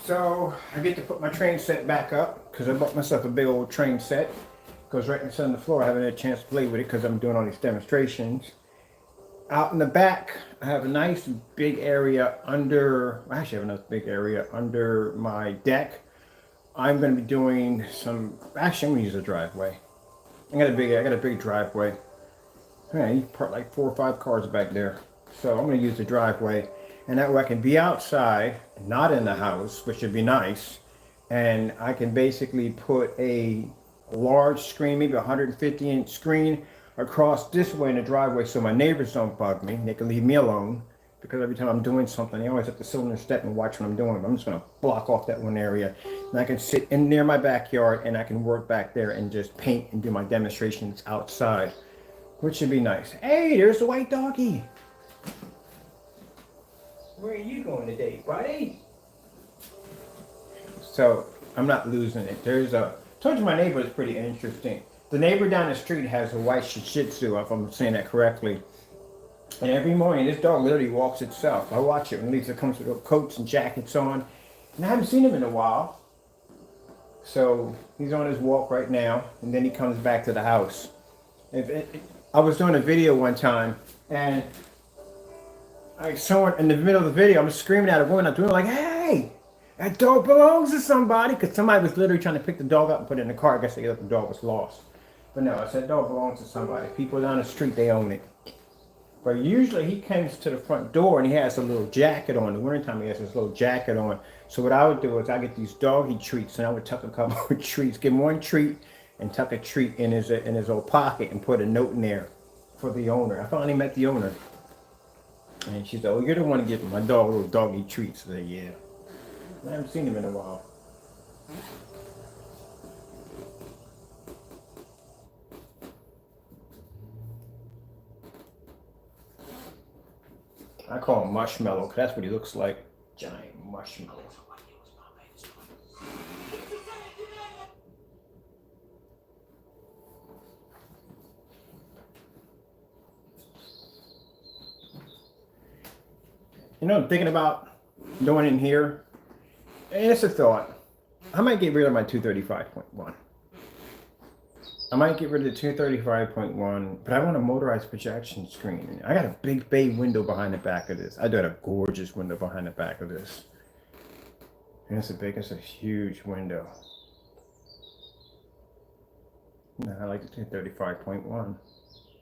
So I get to put my train set back up because I bought myself a big old train set. Goes right inside the floor. I haven't had a chance to play with it because I'm doing all these demonstrations. Out in the back, I have a nice big area under, I actually have a nice big area under my deck. I'm going to be doing some, actually I'm going to use a driveway. I got a big driveway. Man, you park like 4 or 5 cars back there. So I'm going to use the driveway. And that way I can be outside, not in the house, which would be nice. And I can basically put a large screen, maybe a 150-inch screen across this way in the driveway so my neighbors don't bug me. They can leave me alone because every time I'm doing something, they always have to sit on their step and watch what I'm doing. I'm just going to block off that one area. And I can sit in near my backyard and I can work back there and just paint and do my demonstrations outside, which should be nice. Hey, there's the white doggy. Where are you going today, buddy? So I'm not losing it. Told you my neighbor is pretty interesting. The neighbor down the street has a white Shih Tzu, if I'm saying that correctly. And every morning, this dog literally walks itself. I watch it when Lisa comes with her coats and jackets on. And I haven't seen him in a while. So he's on his walk right now. And then he comes back to the house. I was doing a video one time. And someone in the middle of the video, I'm screaming at a woman. I'm doing like, hey! That dog belongs to somebody, because somebody was literally trying to pick the dog up and put it in the car. I guess they thought the dog was lost. But no, I said dog belongs to somebody. People down the street, they own it. But usually he comes to the front door and he has a little jacket on. In the wintertime, he has this little jacket on. So what I would do is I get these doggy treats and I would tuck a couple of treats, give him one treat and tuck a treat in his old pocket and put a note in there for the owner. I finally met the owner. And she said, oh, you're the one to give my dog little doggy treats. I said, yeah. I haven't seen him in a while. I call him Mushmallow, because that's what he looks like. Giant marshmallow. You know, I'm thinking about doing in here. And it's a thought. I might get rid of my 235.1. I might get rid of the 235.1, but I want a motorized projection screen. I got a big bay window behind the back of this. I got a gorgeous window behind the back of this. And it's a huge window. No, I like the 235.1.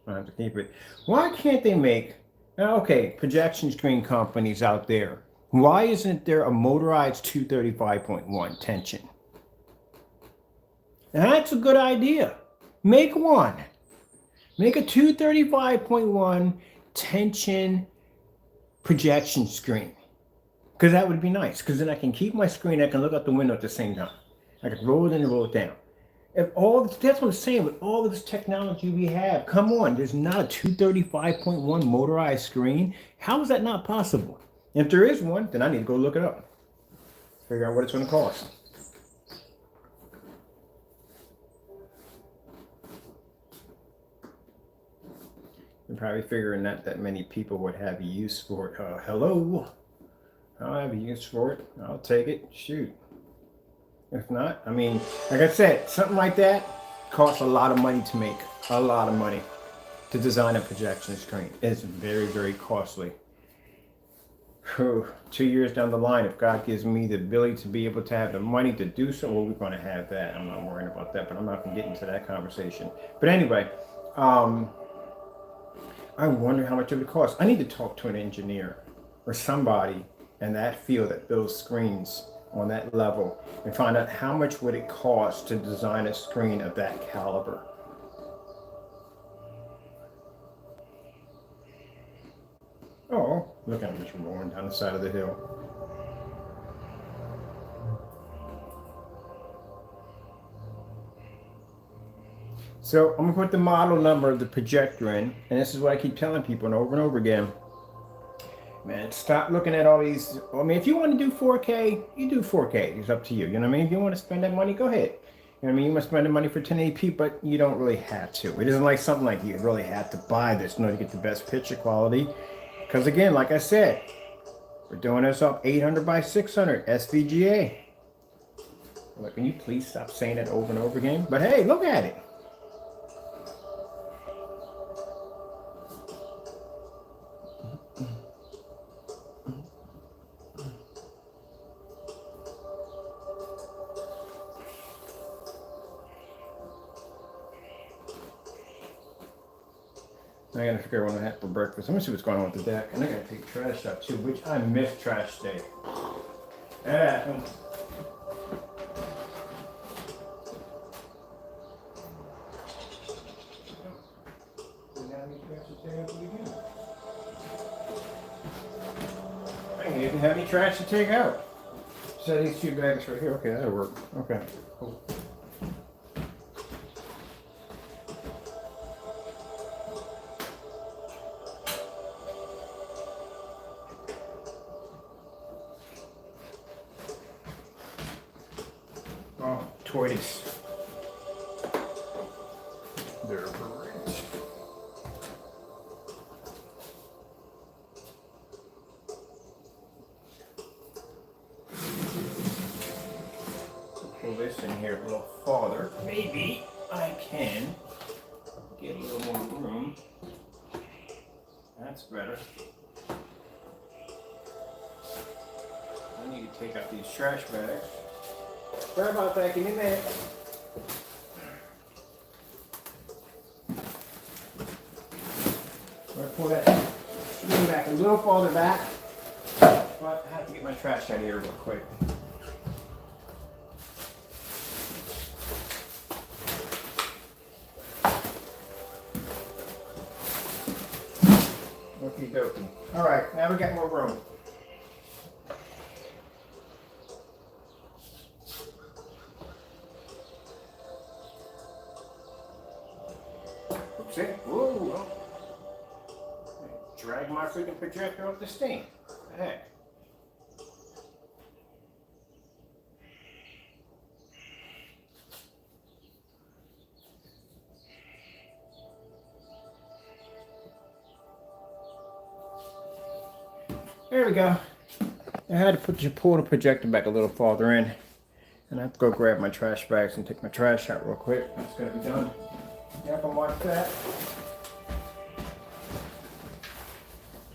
I have to keep it. Why can't they make, now, okay, projection screen companies out there, why isn't there a motorized 235.1 tension? Now, that's a good idea. Make one. Make a 235.1 tension projection screen. Because that would be nice. Because then I can keep my screen, I can look out the window at the same time. I can roll it in and roll it down. That's what I'm saying, with all of this technology we have, come on, there's not a 235.1 motorized screen. How is that not possible? If there is one, then I need to go look it up. Figure out what it's going to cost. I'm probably figuring that many people would have a use for it. Hello? I'll have a use for it. I'll take it. Shoot. If not, I mean, like I said, something like that costs a lot of money to make. A lot of money to design a projection screen. It's very, very costly. 2 years down the line, if God gives me the ability to be able to have the money to do so, well, we're going to have that. I'm not worrying about that, but I'm not going to get into that conversation. But anyway, I wonder how much it would cost. I need to talk to an engineer or somebody in that field that builds screens on that level and find out how much would it cost to design a screen of that caliber. Oh, look at him just roaring down the side of the hill. So I'm gonna put the model number of the projector in, and this is what I keep telling people and over again. Man, stop looking at all these. I mean, if you want to do 4K, you do 4K. It's up to you. You know what I mean? If you want to spend that money, go ahead. You know what I mean? You must spend the money for 1080p, but you don't really have to. It isn't like something like you really have to buy this in order to get the best picture quality. Because again, like I said, we're doing this up 800 by 600 SVGA. Like, can you please stop saying that over and over again? But hey, look at it. I gotta figure out what I have for breakfast. I'm gonna see what's going on with the deck. And I gotta take trash out too, which I miss trash day. Yeah. I didn't even have any trash to take out. So these 2 bags right here. Okay, that'll work. Okay, cool. Oh, toys. They're great. Pull this in here a little farther. Maybe I can get a little more room. That's better. I need to take out these trash bags. Sorry about that, give me a minute. I'm gonna pull that screen back a little farther back, but I have to get my trash out of here real quick. Okie dokie. All right, now we got more room. Oops, whoa. Drag my freaking projector off the stand. What the heck? There we go. I had to pull the projector back a little farther in. And I have to go grab my trash bags and take my trash out real quick. That's gonna be done. Yeah, I can watch that.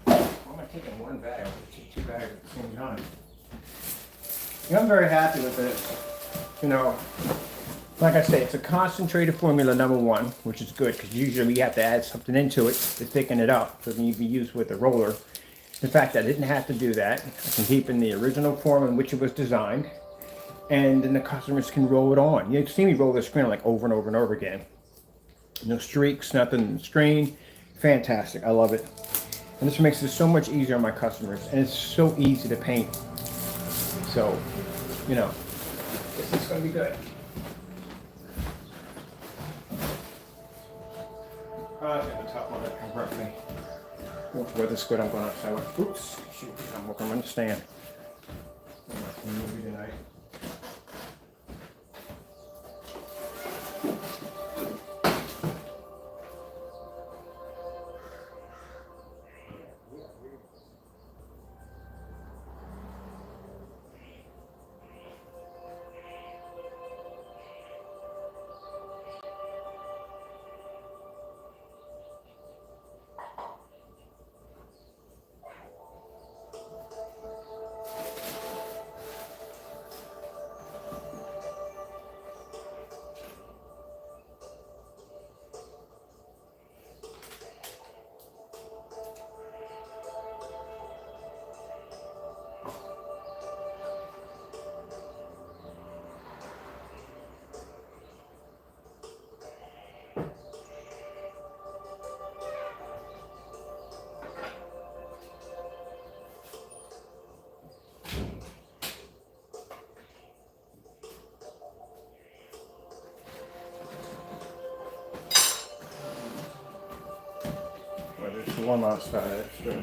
I'm gonna take in 1 bag, take 2 bags at the same time. Yeah, I'm very happy with it. You know, like I say, it's a concentrated formula, #1, which is good because usually you have to add something into it to thicken it up so it can be used with a roller. In fact, I didn't have to do that. I can keep in the original form in which it was designed, and then the customers can roll it on. You see me roll the screen like over and over and over again. No streaks, nothing in the screen. Fantastic, I love it. And this makes it so much easier on my customers, and it's so easy to paint. So, you know, this is gonna be good. I got the top on it correctly. Weather good, I'm going outside. Oops, shoot, I'm working on the stand. I'm not going to movie tonight. Well, there's one outside, so.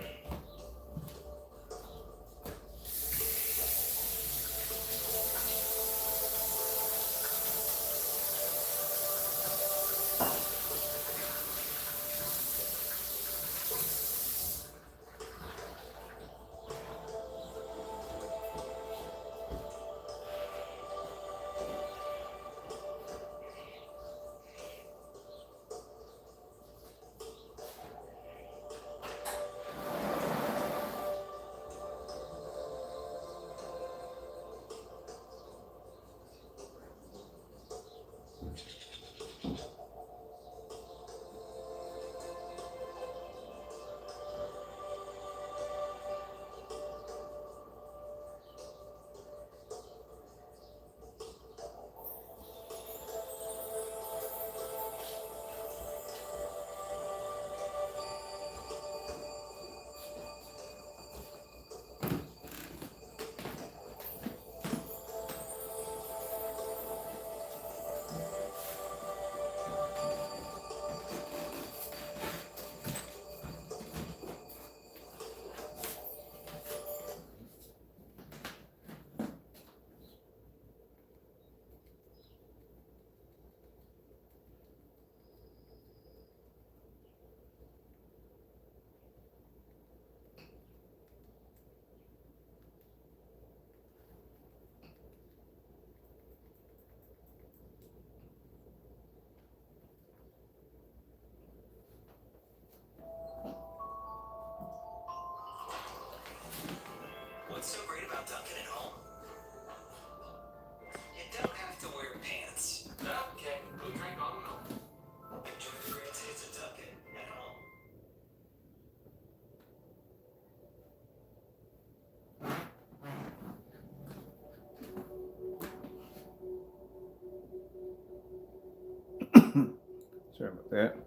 Sorry about that.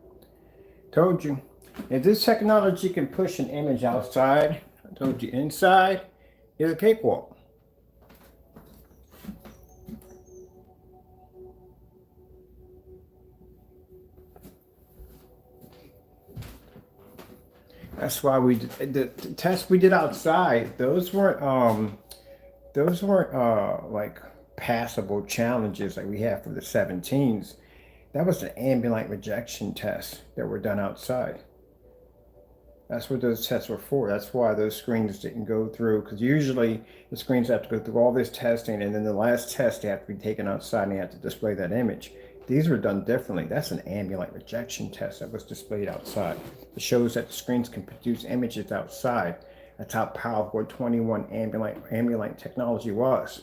Told you. If this technology can push an image outside, I told you inside is a cakewalk. That's why we did the tests we did outside. Those weren't like passable challenges like we have for the 17s. That was an ambient light rejection test that were done outside. That's what those tests were for. That's why those screens didn't go through, because usually the screens have to go through all this testing, and then the last test they have to be taken outside and they have to display that image. These were done differently. That's an ambient light rejection test that was displayed outside. It shows that the screens can produce images outside. That's how powerful 21 ambient light technology was.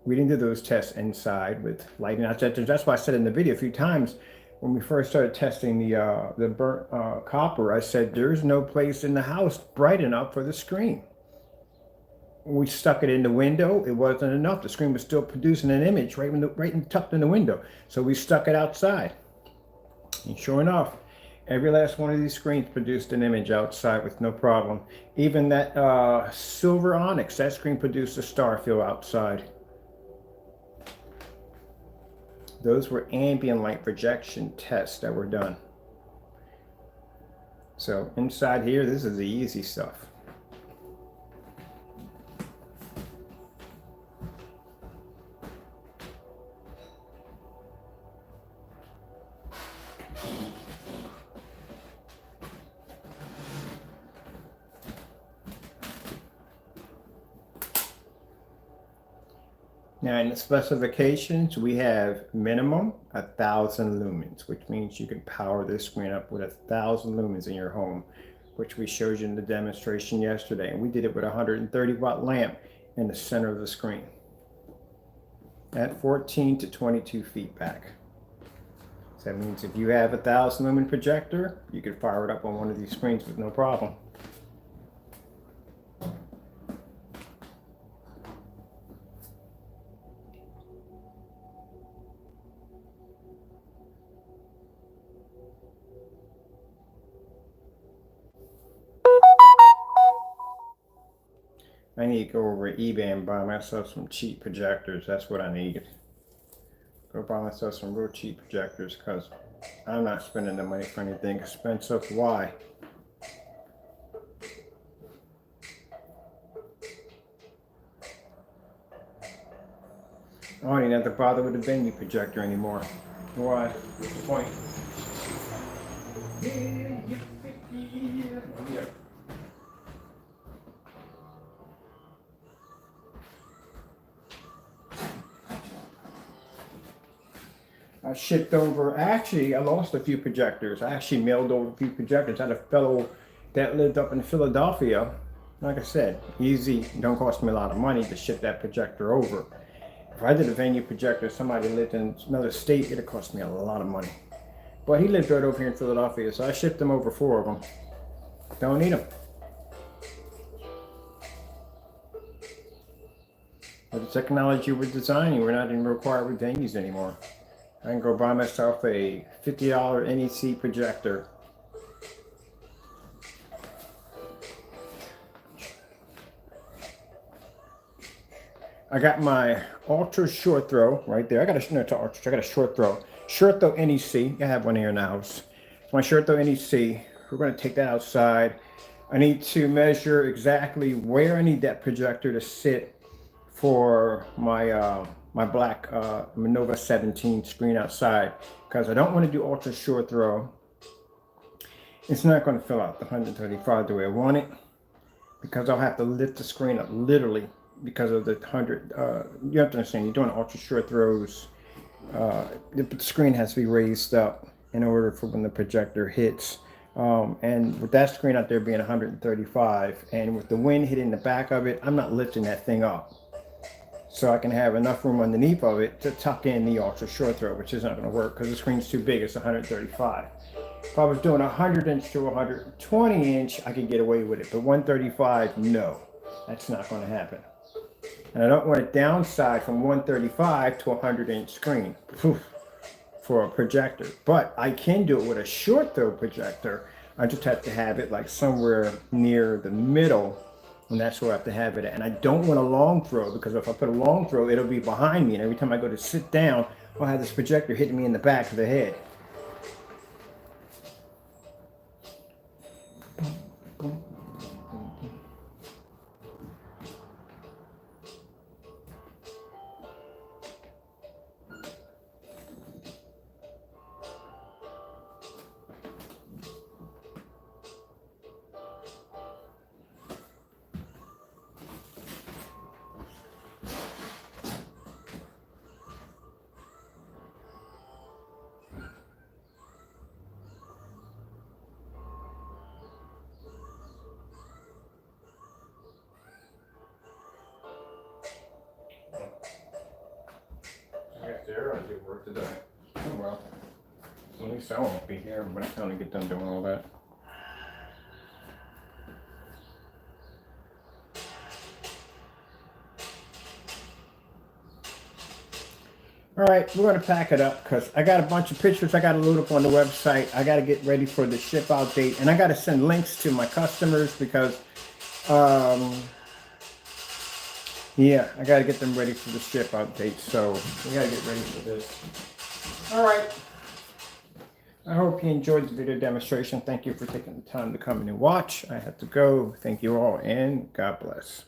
We didn't do those tests inside with lighting projectors. That's why I said in the video a few times when we first started testing the burnt copper, I said there's no place in the house bright enough for the screen. We stuck it in the window. It wasn't enough. The screen was still producing an image right tucked in the window. So we stuck it outside. And sure enough, every last one of these screens produced an image outside with no problem. Even that silver Onyx, that screen produced a star fill outside. Those were ambient light projection tests that were done. So inside here, this is the easy stuff. Now in the specifications, we have minimum 1,000 lumens, which means you can power this screen up with 1,000 lumens in your home, which we showed you in the demonstration yesterday. And we did it with a 130-watt lamp in the center of the screen at 14 to 22 feet back. So that means if you have a 1,000 lumen projector, you can fire it up on one of these screens with no problem. I need to go over to eBay and buy myself some cheap projectors. That's what I need. Go buy myself some real cheap projectors because I'm not spending the money for anything expensive. Why? I don't even have to bother with the venue projector anymore. Why? What's the point? Yeah. I shipped over, actually, I lost a few projectors. I actually mailed over a few projectors. I had a fellow that lived up in Philadelphia. Like I said, easy, don't cost me a lot of money to ship that projector over. If I did a venue projector, somebody lived in another state, it'd cost me a lot of money. But he lived right over here in Philadelphia, so I shipped him over 4 of them. Don't need them. With the technology we're designing, we're not even required with venues anymore. I can go buy myself a $50 NEC projector. I got my ultra short throw right there. I got a short throw. Short throw NEC. I have one here in the house. It's my short throw NEC. We're going to take that outside. I need to measure exactly where I need that projector to sit for my my black Nova 17 screen outside, because I don't want to do ultra short throw. It's not going to fill out the 135 the way I want it, because I'll have to lift the screen up literally because of the 100. You have to understand, you're doing ultra short throws. The screen has to be raised up in order for when the projector hits. And with that screen out there being 135, and with the wind hitting the back of it, I'm not lifting that thing up. So I can have enough room underneath of it to tuck in the ultra short throw, which is not going to work because the screen's too big. It's 135. If I was doing 100 inch to 120 inch, I could get away with it. But 135, no, that's not going to happen. And I don't want to downside from 135 to a 100 inch screen. Poof. for a projector, but I can do it with a short throw projector. I just have to have it like somewhere near the middle, and that's where I have to have it at. And I don't want a long throw, because if I put a long throw, it'll be behind me, and every time I go to sit down, I'll have this projector hitting me in the back of the head. There, I do work today. Oh well, at least I won't be here when I finally get done doing all that. All right, we're gonna pack it up because I got a bunch of pictures I gotta load up on the website. I gotta get ready for the ship out date, and I gotta send links to my customers because, yeah, I gotta get them ready for the ship out date. So we gotta get ready for this. All right. I hope you enjoyed the video demonstration. Thank you for taking the time to come in and watch. I have to go. Thank you all, and God bless.